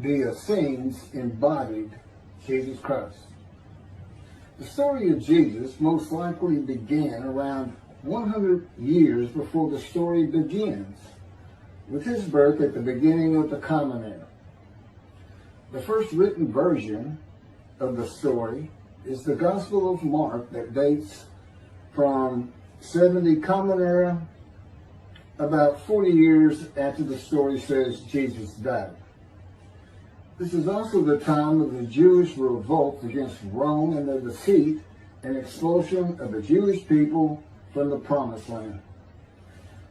the Essenes embodied Jesus Christ. The story of Jesus most likely began around 100 years before the story begins, with his birth at the beginning of the Common Era. The first written version of the story is the Gospel of Mark that dates from 70 Common Era, about 40 years after the story says Jesus died. This is also the time of the Jewish revolt against Rome and the defeat and expulsion of the Jewish people from the Promised Land.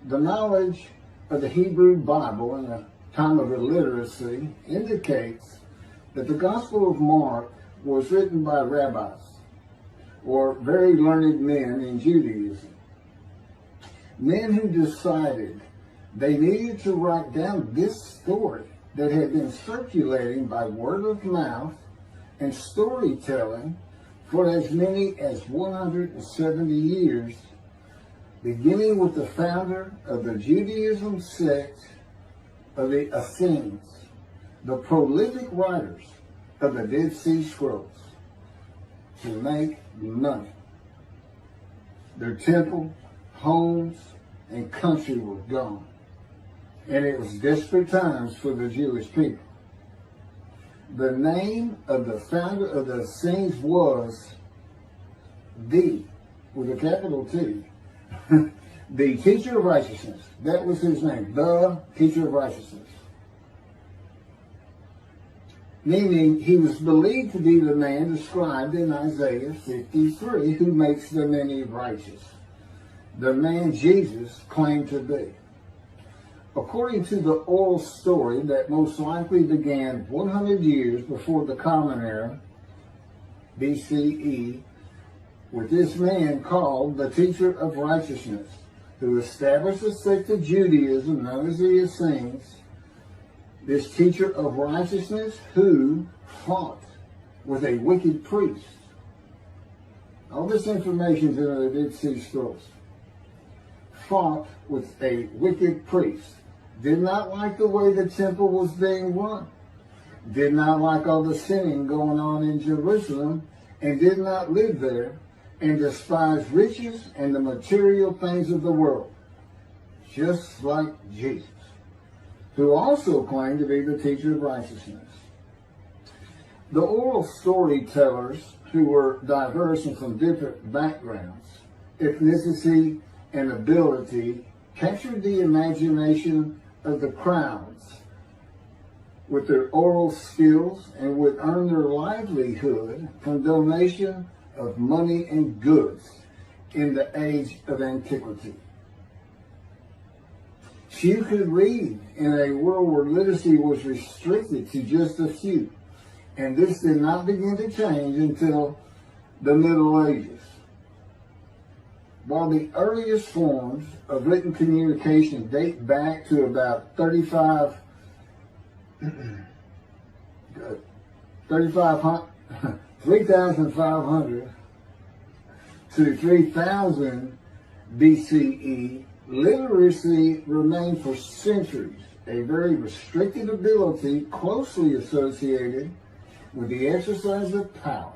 The knowledge of the Hebrew Bible in a time of illiteracy indicates that the Gospel of Mark was written by Rabbis, or very learned men in Judaism. Men who decided they needed to write down this story that had been circulating by word of mouth and storytelling for as many as 170 years, beginning with the founder of the Judaism sect of the Essenes, the prolific writers of the Dead Sea Scrolls, to make money. Their temple, homes, and country were gone, and it was desperate times for the Jewish people. The name of the founder of the Essenes was with a capital T, the teacher of righteousness. That was his name, the teacher of righteousness. Meaning he was believed to be the man described in Isaiah 53 who makes the many righteous. The man Jesus claimed to be. According to the oral story that most likely began 100 years before the Common Era, BCE, with this man called the teacher of righteousness, who established a sect of Judaism known as the Essenes, this teacher of righteousness who fought with a wicked priest. All this information is in the Dead Sea Scrolls. Fought with a wicked priest. Did not like the way the temple was being run. Did not like all the sinning going on in Jerusalem, and did not live there, and despised riches and the material things of the world, just like Jesus, who also claimed to be the teacher of righteousness. The oral storytellers, who were diverse and from different backgrounds, ethnicity, and ability, captured the imagination of the crowds with their oral skills and would earn their livelihood from donation of money and goods in the age of antiquity. Few could read in a world where literacy was restricted to just a few, and this did not begin to change until the Middle Ages. While the earliest forms of written communication date back to about 3,500 to 3000 BCE, literacy remained for centuries a very restricted ability closely associated with the exercise of power.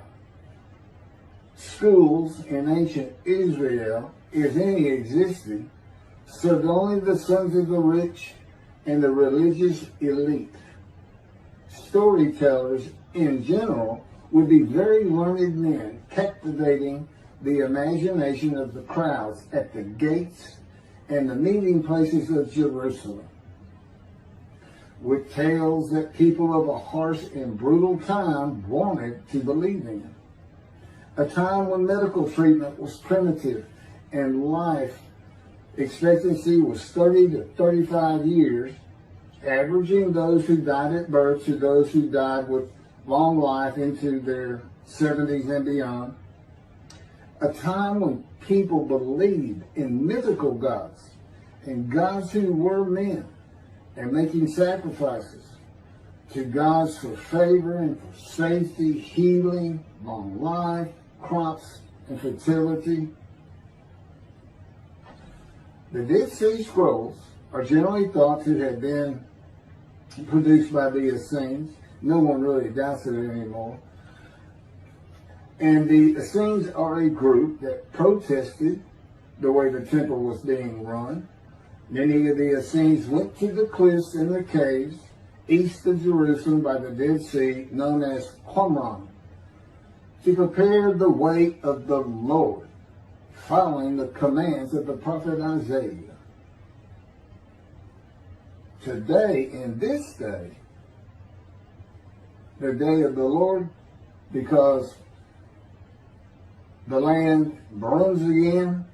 Schools in ancient Israel, if any existed, served only the sons of the rich and the religious elite. Storytellers in general would be very learned men, captivating the imagination of the crowds at the gates and the meeting places of Jerusalem, with tales that people of a harsh and brutal time wanted to believe in. A time when medical treatment was primitive and life expectancy was 30 to 35 years, averaging those who died at birth to those who died with long life into their 70s and beyond. A time when people believed in mythical gods and gods who were men and making sacrifices to gods for favor and for safety, healing, long life, crops, and fertility. The Dead Sea Scrolls are generally thought to have been produced by the Essenes No one really doubts it anymore. And the Essenes are a group that protested the way the temple was being run. Many of the Essenes went to the cliffs and the caves east of Jerusalem by the Dead Sea, known as Qumran, to prepare the way of the Lord, following the commands of the prophet Isaiah. Today, in this day, the day of the Lord, because the land burns again,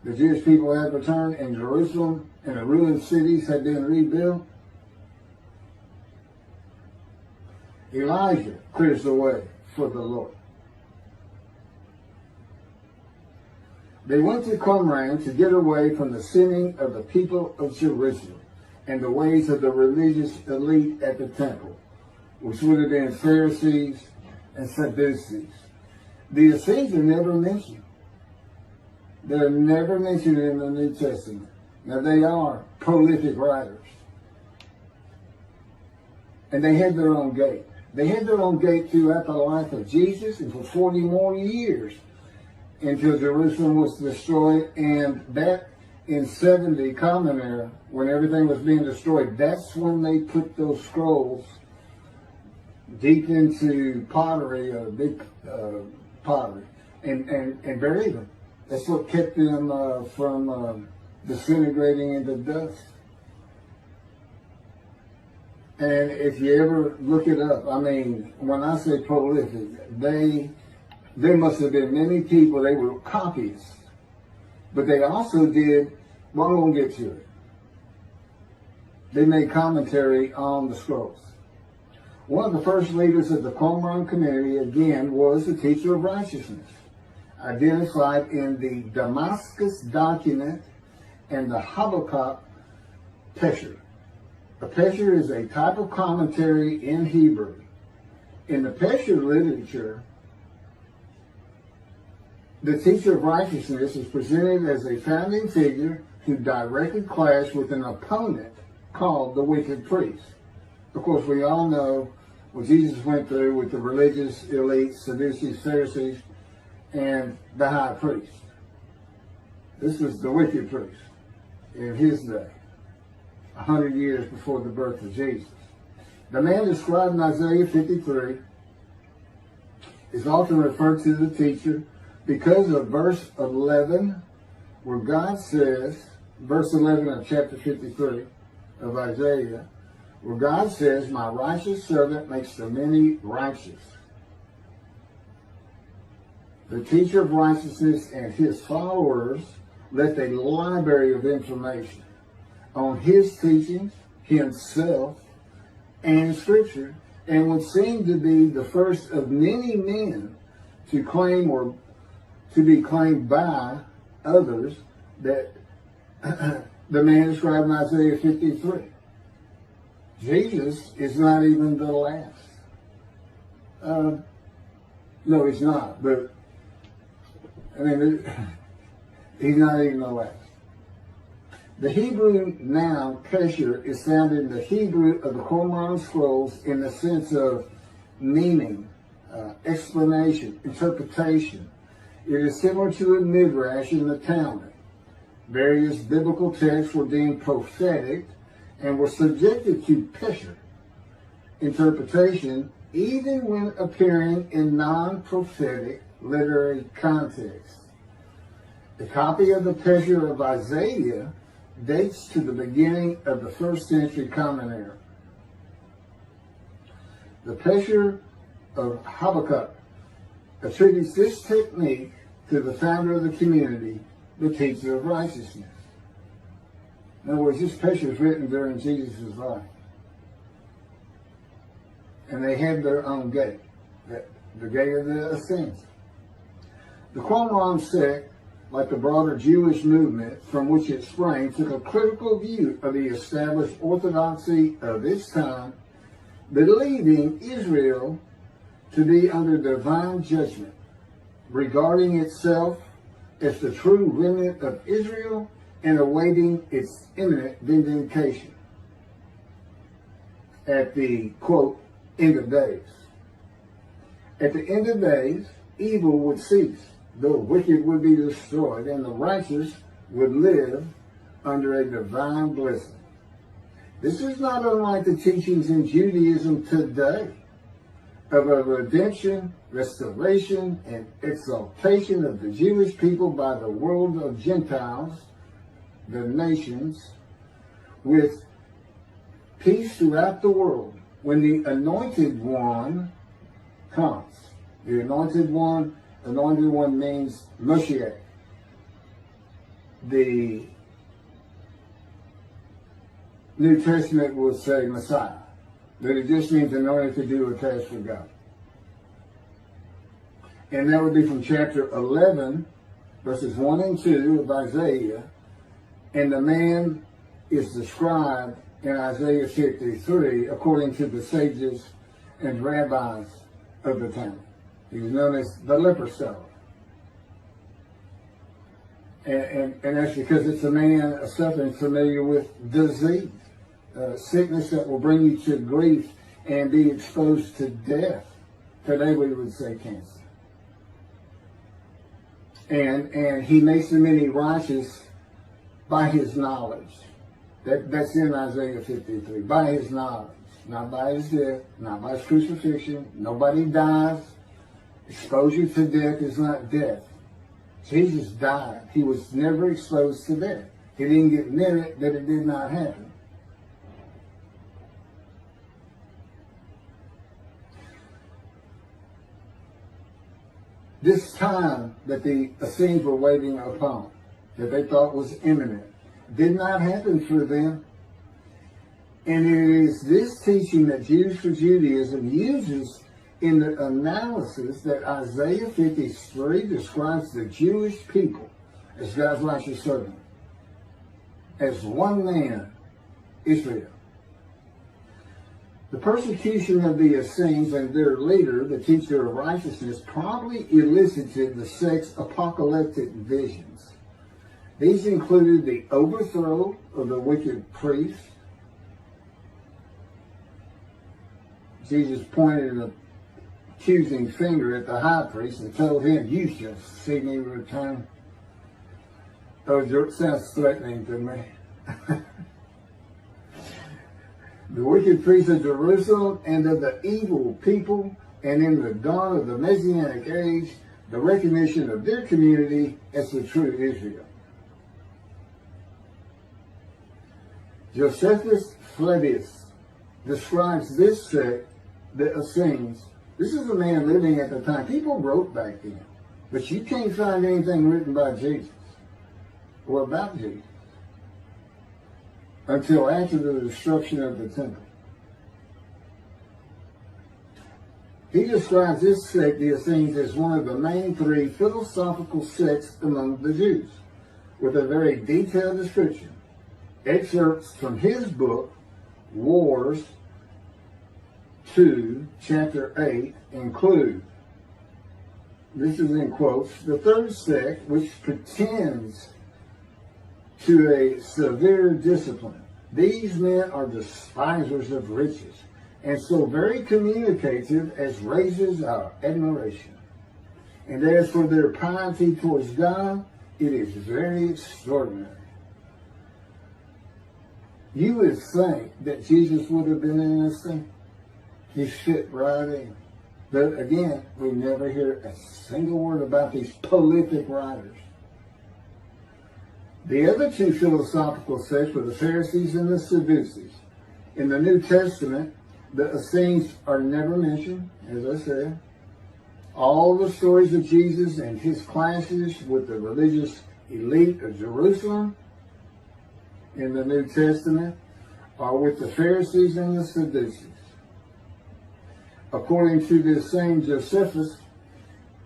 the Jewish people have returned, and Jerusalem and the ruined cities have been rebuilt. Elijah clears the way for the Lord. They went to Qumran to get away from the sinning of the people of Jerusalem and the ways of the religious elite at the temple, which would have been Pharisees and Sadducees. The Essenes are never mentioned. They're never mentioned in the New Testament. Now, they are prolific writers. And they had their own gate. They had their own gate throughout the life of Jesus and for 40 more years until Jerusalem was destroyed. And that in 70 Common Era, when everything was being destroyed, that's when they put those scrolls deep into pottery, big pottery, and buried them. That's what kept them from disintegrating into dust. And if you ever look it up, I mean, when I say prolific, there must have been many people, they were copyists. But they also did, well, I'm going to get to it. They made commentary on the scrolls. One of the first leaders of the Qumran community, again, was the teacher of righteousness, identified in the Damascus document and the Habakkuk Pesher. A Pesher is a type of commentary in Hebrew. In the Pesher literature, the teacher of righteousness is presented as a founding figure who directly clashed with an opponent called the wicked priest. Of course, we all know what Jesus went through with the religious elite, Sadducees, Pharisees, and the high priest. This was the wicked priest in his day, 100 years before the birth of Jesus. The man described in Isaiah 53 is often referred to the teacher because of verse 11, where God says, verse 11 of chapter 53 of Isaiah, where God says, "My righteous servant makes the many righteous." The teacher of righteousness and his followers left a library of information on his teachings, himself, and Scripture, and would seem to be the first of many men to claim or to be claimed by others that the man described in Isaiah 53. Jesus is not even the last. No, he's not. But, I mean, he's not even the last. The Hebrew noun pesher is found in the Hebrew of the Qumran scrolls in the sense of meaning, explanation, interpretation. It is similar to a midrash in the Talmud. Various biblical texts were deemed prophetic and were subjected to pesher interpretation even when appearing in non-prophetic literary context. The copy of the pesher of Isaiah dates to the beginning of the 1st century Common Era. The pesher of Habakkuk attributes this technique to the founder of the community, the teacher of righteousness. In other words, this pesher was written during Jesus' life. And they had their own gate, the gate of the Essenes. The Qumran sect, like the broader Jewish movement from which it sprang, took a critical view of the established orthodoxy of its time, believing Israel to be under divine judgment, regarding itself as the true remnant of Israel and awaiting its imminent vindication. At the, quote, end of days. At the end of days, evil would cease, the wicked would be destroyed, and the righteous would live under a divine blessing. This is not unlike the teachings in Judaism today of a redemption, restoration, and exaltation of the Jewish people by the world of Gentiles, the nations, with peace throughout the world. When the anointed one comes, the anointed one means Moshiach. The New Testament will say Messiah, but it just means anointed to do a task for God. And that would be from chapter 11, verses 1 and 2 of Isaiah. And the man is described in Isaiah 53 according to the sages and rabbis of the time. He was known as the leper seller. And that's because it's a man suffering familiar with disease, sickness that will bring you to grief and be exposed to death. Today we would say cancer. And he makes the many righteous by his knowledge. That's in Isaiah 53. By his knowledge. Not by his death. Not by his crucifixion. Nobody dies. Exposure to death is not death. Jesus died. He was never exposed to death. He didn't get near it, that it did not happen. This time that the Essenes were waiting upon, that they thought was imminent, did not happen for them. And it is this teaching that Jews for Judaism uses in the analysis that Isaiah 53 describes the Jewish people as God's righteous servant, as one man, Israel. The persecution of the Essenes and their leader, the teacher of righteousness, probably elicited the sect's apocalyptic visions. These included the overthrow of the wicked priests. Jesus pointed an accusing finger at the high priest and told him, "You shall see me return." Oh, it sounds threatening to me. The wicked priests of Jerusalem and of the evil people, and in the dawn of the Messianic age, the recognition of their community as the true Israel. Josephus Flavius describes this sect, the Essenes. This is a man living at the time. People wrote back then, but you can't find anything written by Jesus or about Jesus until after the destruction of the temple. He describes this sect, the Essenes, as one of the main three philosophical sects among the Jews, with a very detailed description. Excerpts from his book, Wars 2, chapter 8, include, this is in quotes, the third sect, which pretends to a severe discipline. These men are despisers of riches, and so very communicative as raises our admiration. And as for their piety towards God, it is very extraordinary. You would think that Jesus would have been in this thing. He fit right in. But again, we never hear a single word about these prolific writers. The other two philosophical sects were the Pharisees and the Sadducees. In the New Testament, the Essenes are never mentioned, as I said. All the stories of Jesus and his clashes with the religious elite of Jerusalem in the New Testament are with the Pharisees and the Sadducees. According to this same Josephus,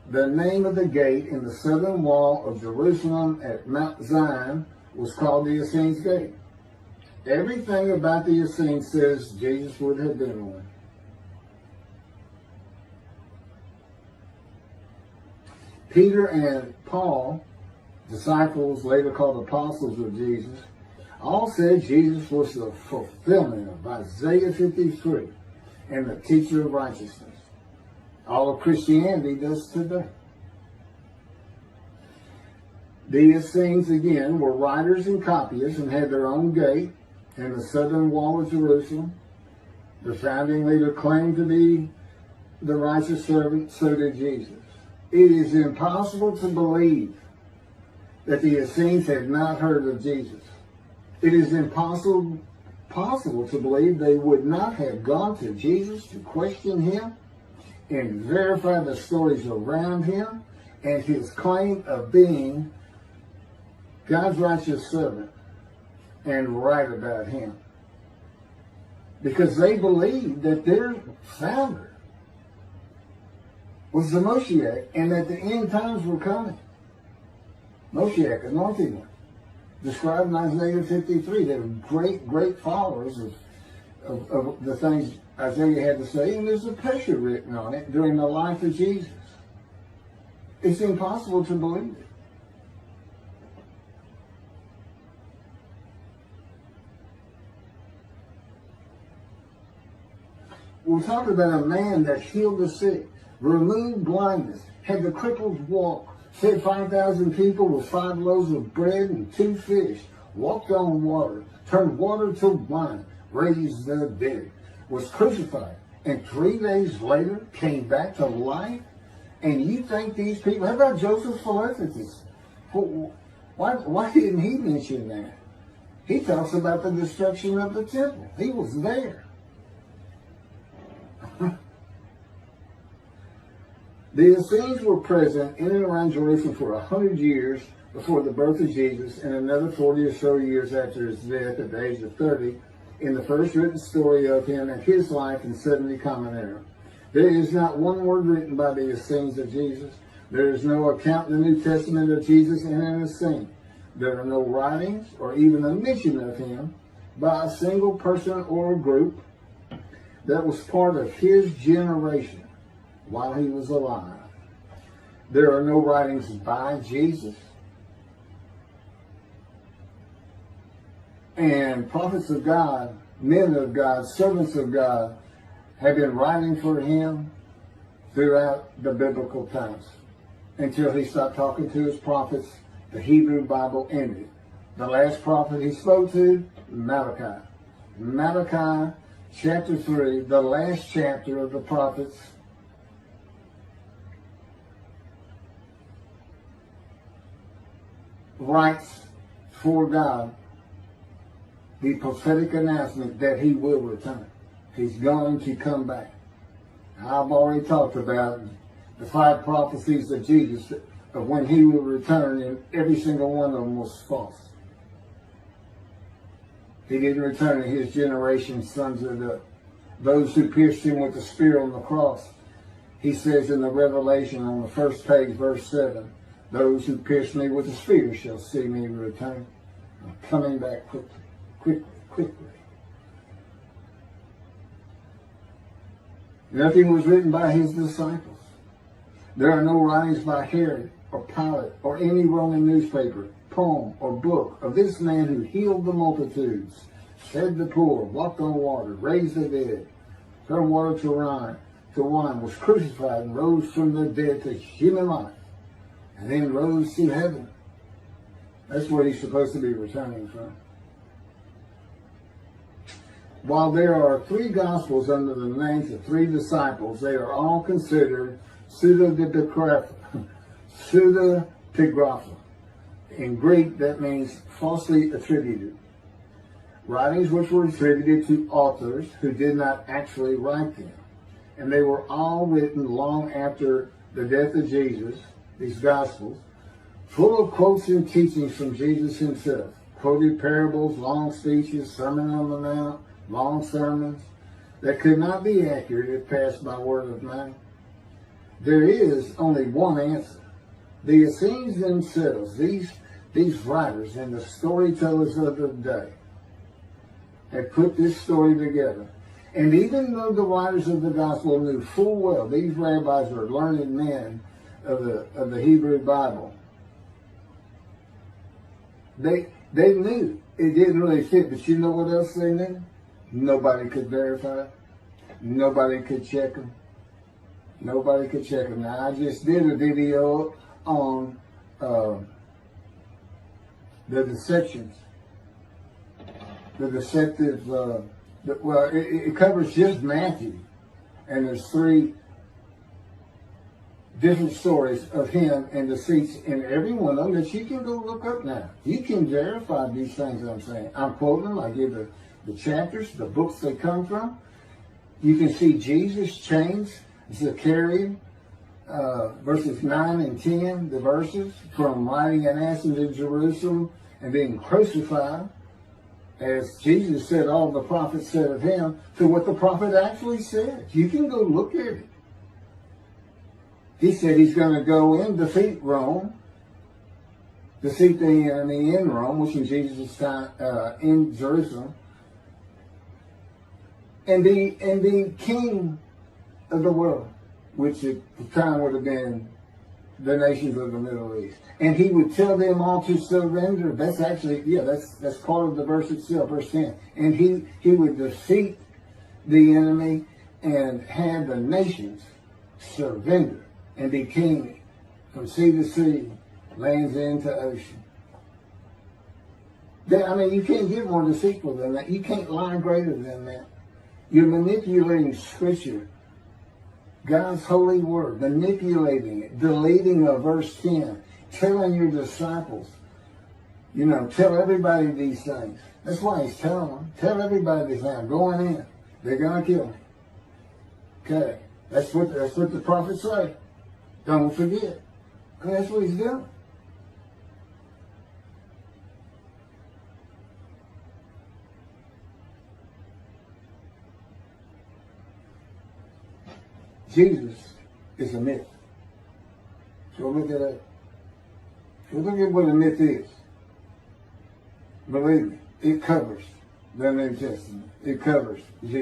the name of the gate in the southern wall of Jerusalem at Mount Zion was called the Essenes Gate. Everything about the Essenes says Jesus would have been one. Peter and Paul, disciples later called apostles of Jesus, all said Jesus was the fulfillment of Isaiah 53. and the teacher of righteousness. All of Christianity does today. The Essenes, again, were writers and copyists and had their own gate in the southern wall of Jerusalem. The founding leader claimed to be the righteous servant, so did Jesus. It is impossible to believe that the Essenes had not heard of Jesus. It is impossible to believe they would not have gone to Jesus to question him and verify the stories around him and his claim of being God's righteous servant and right about him. Because they believed that their founder was the Moshiach and that the end times were coming. Moshiach, anointed one, described in Isaiah 53. They were great followers of the things Isaiah had to say, and there's a picture written on it during the life of Jesus. It's impossible to believe it. We're talking about a man that healed the sick, removed blindness, had the cripples walk, fed 5,000 people with 5 loaves of bread and 2 fish, walked on water, turned water to wine, raised the dead, was crucified, and 3 days later came back to life. And you think these people, how about Joseph Philadelphus? Why didn't he mention that? He talks about the destruction of the temple. He was there. The Essenes were present in and around Jerusalem for 100 years before the birth of Jesus and another 40 or so years after his death at the age of 30 in the first written story of him and his life in 70 Common Era. There is not one word written by the Essenes of Jesus. There is no account in the New Testament of Jesus and an Essene. There are no writings or even a mention of him by a single person or a group that was part of his generation while he was alive. There are no writings by Jesus. And prophets of God, men of God, servants of God have been writing for him throughout the biblical times until he stopped talking to his prophets. The Hebrew Bible ended. The last prophet he spoke to, Malachi. Malachi chapter 3, the last chapter of the prophets, writes for God the prophetic announcement that he will return. He's going to come back. I've already talked about the 5 prophecies of Jesus of when he will return, and every single one of them was false. He didn't return to his generation, sons of those who pierced him with the spear on the cross. He says in the Revelation on the first page, verse 7, those who pierced me with the spear shall see me return. I'm coming back quickly. Nothing was written by his disciples. There are no writings by Herod or Pilate or any Roman newspaper, poem, or book of this man who healed the multitudes, fed the poor, walked on water, raised the dead, turned water to wine, was crucified and rose from the dead to human life, and then rose to heaven. That's where he's supposed to be returning from. While there are 3 Gospels under the names of 3 disciples, they are all considered pseudepigrapha. In Greek, that means falsely attributed. Writings which were attributed to authors who did not actually write them. And they were all written long after the death of Jesus, these Gospels, full of quotes and teachings from Jesus himself. Quoted parables, long speeches, Sermon on the Mount, long sermons that could not be accurate if passed by word of mouth. There is only one answer. The Essenes themselves, these writers and the storytellers of the day, had put this story together. And even though the writers of the gospel knew full well these rabbis were learned men of the Hebrew Bible, they knew it didn't really fit. But you know what else they knew? Nobody could verify it. Nobody could check them. Nobody could check them. Now, I just did a video on the deceptions. The deceptive, it covers just Matthew. And there's 3 different stories of him and deceits in every one of them that you can go look up now. You can verify these things I'm saying. I'm quoting them. I give the chapters, the books they come from. You can see Jesus change Zechariah, verses 9 and 10, the verses, from riding an ass into Jerusalem and being crucified, as Jesus said all the prophets said of him, to what the prophet actually said. You can go look at it. He said he's going to go and defeat Rome, defeat the enemy in Rome, which in Jesus' time in Jerusalem, and be king of the world, which at the time would have been the nations of the Middle East. And he would tell them all to surrender. That's actually, that's part of the verse itself, verse 10. And he would defeat the enemy and have the nations surrender and be king from sea to sea, lands into ocean. I mean, you can't get more deceitful than that. You can't lie greater than that. You're manipulating Scripture, God's holy word, manipulating it, deleting a verse 10, telling your disciples, tell everybody these things. That's why he's telling them. Tell everybody these things. Going in. They're going to kill me. Okay. That's what the prophets say. Don't forget. And that's what he's doing. Jesus is a myth. So look at that. So look at what a myth is. Believe me, it covers the New Testament. It covers Jesus.